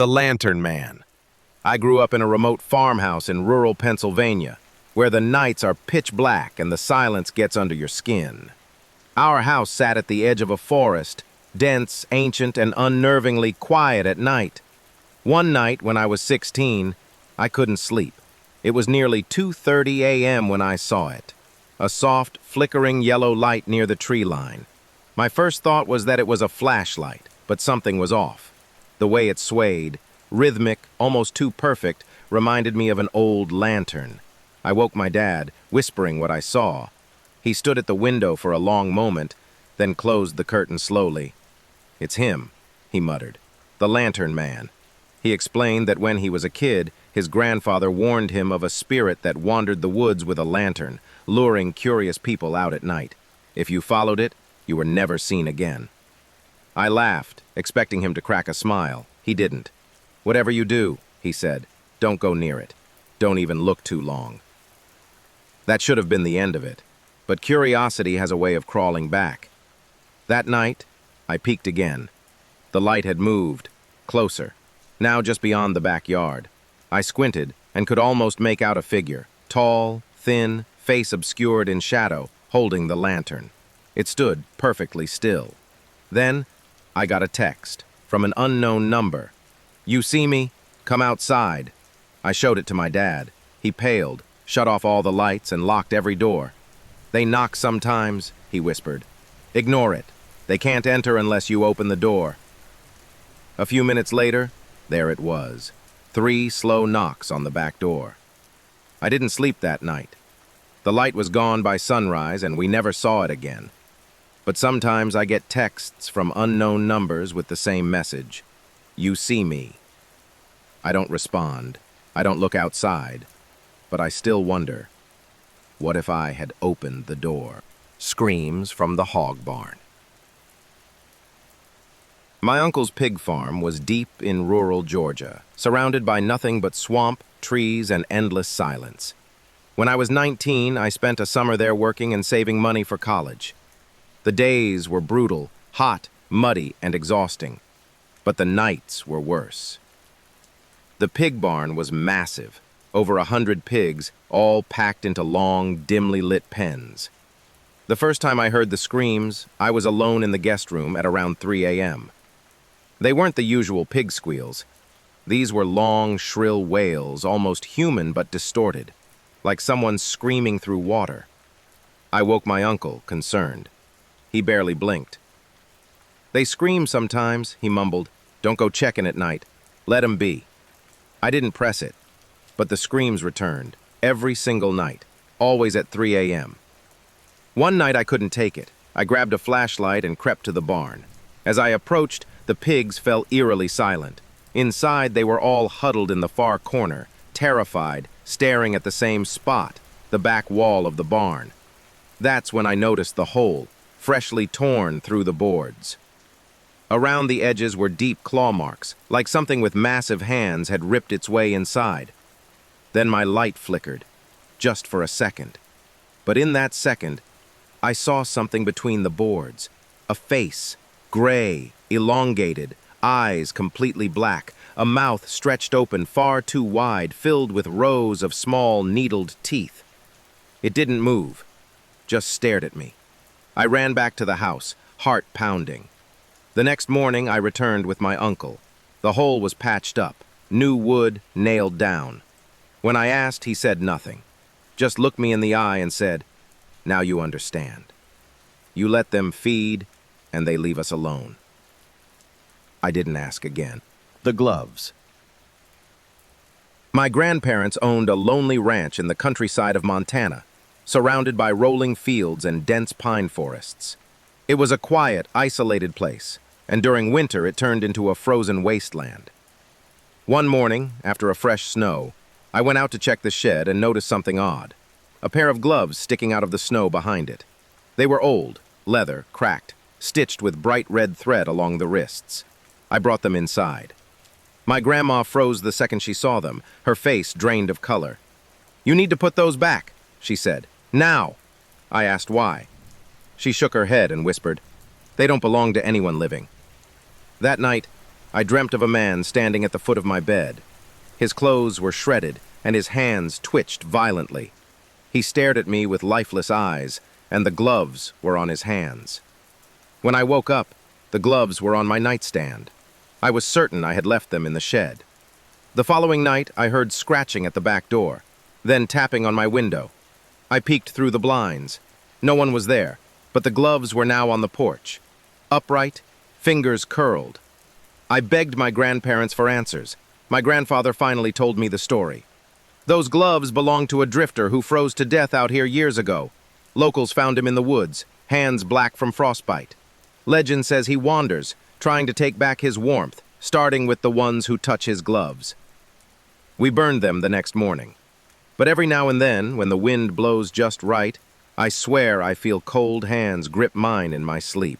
The Lantern Man. I grew up in a remote farmhouse in rural Pennsylvania, where the nights are pitch black and the silence gets under your skin. Our house sat at the edge of a forest, dense, ancient, and unnervingly quiet at night. One night, when I was 16, I couldn't sleep. It was nearly 2:30 a.m. when I saw it. A soft, flickering yellow light near the tree line. My first thought was that it was a flashlight, but something was off. The way it swayed, rhythmic, almost too perfect, reminded me of an old lantern. I woke my dad, whispering what I saw. He stood at the window for a long moment, then closed the curtain slowly. "It's him," he muttered. "The Lantern Man." He explained that when he was a kid, his grandfather warned him of a spirit that wandered the woods with a lantern, luring curious people out at night. If you followed it, you were never seen again. I laughed, expecting him to crack a smile. He didn't. "Whatever you do," he said, "don't go near it. Don't even look too long." That should have been the end of it, but curiosity has a way of crawling back. That night, I peeked again. The light had moved, closer, now just beyond the backyard. I squinted and could almost make out a figure, tall, thin, face obscured in shadow, holding the lantern. It stood perfectly still. Then, I got a text from an unknown number. "You see me? Come outside." I showed it to my dad. He paled, shut off all the lights, and locked every door. "They knock sometimes," he whispered. "Ignore it. They can't enter unless you open the door." A few minutes later, there it was. 3 slow knocks on the back door. I didn't sleep that night. The light was gone by sunrise, and we never saw it again. But sometimes I get texts from unknown numbers with the same message. "You see me." I don't respond. I don't look outside. But I still wonder, what if I had opened the door? Screams from the hog barn. My uncle's pig farm was deep in rural Georgia, surrounded by nothing but swamp, trees, and endless silence. When I was 19, I spent a summer there working and saving money for college. The days were brutal, hot, muddy, and exhausting, but the nights were worse. The pig barn was massive, over 100 pigs, all packed into long, dimly lit pens. The first time I heard the screams, I was alone in the guest room at around 3 a.m. They weren't the usual pig squeals. These were long, shrill wails, almost human but distorted, like someone screaming through water. I woke my uncle, concerned. He barely blinked. "They scream sometimes," he mumbled. "Don't go checking at night. Let 'em be." I didn't press it, but the screams returned, every single night, always at 3 a.m. One night I couldn't take it. I grabbed a flashlight and crept to the barn. As I approached, the pigs fell eerily silent. Inside, they were all huddled in the far corner, terrified, staring at the same spot, the back wall of the barn. That's when I noticed the hole, freshly torn through the boards. Around the edges were deep claw marks, like something with massive hands had ripped its way inside. Then my light flickered, just for a second. But in that second, I saw something between the boards. A face, gray, elongated, eyes completely black, a mouth stretched open far too wide, filled with rows of small, needled teeth. It didn't move, just stared at me. I ran back to the house, heart pounding. The next morning, I returned with my uncle. The hole was patched up, new wood nailed down. When I asked, he said nothing. Just looked me in the eye and said, "Now you understand. You let them feed, and they leave us alone." I didn't ask again. The gloves. My grandparents owned a lonely ranch in the countryside of Montana, surrounded by rolling fields and dense pine forests. It was a quiet, isolated place, and during winter it turned into a frozen wasteland. One morning, after a fresh snow, I went out to check the shed and noticed something odd. A pair of gloves sticking out of the snow behind it. They were old, leather, cracked, stitched with bright red thread along the wrists. I brought them inside. My grandma froze the second she saw them, her face drained of color. "You need to put those back," she said. "Now." I asked why. She shook her head and whispered, "They don't belong to anyone living." That night, I dreamt of a man standing at the foot of my bed. His clothes were shredded, and his hands twitched violently. He stared at me with lifeless eyes, and the gloves were on his hands. When I woke up, the gloves were on my nightstand. I was certain I had left them in the shed. The following night, I heard scratching at the back door, then tapping on my window. I peeked through the blinds. No one was there, but the gloves were now on the porch. Upright, fingers curled. I begged my grandparents for answers. My grandfather finally told me the story. Those gloves belonged to a drifter who froze to death out here years ago. Locals found him in the woods, hands black from frostbite. Legend says he wanders, trying to take back his warmth, starting with the ones who touch his gloves. We burned them the next morning. But every now and then, when the wind blows just right, I swear I feel cold hands grip mine in my sleep.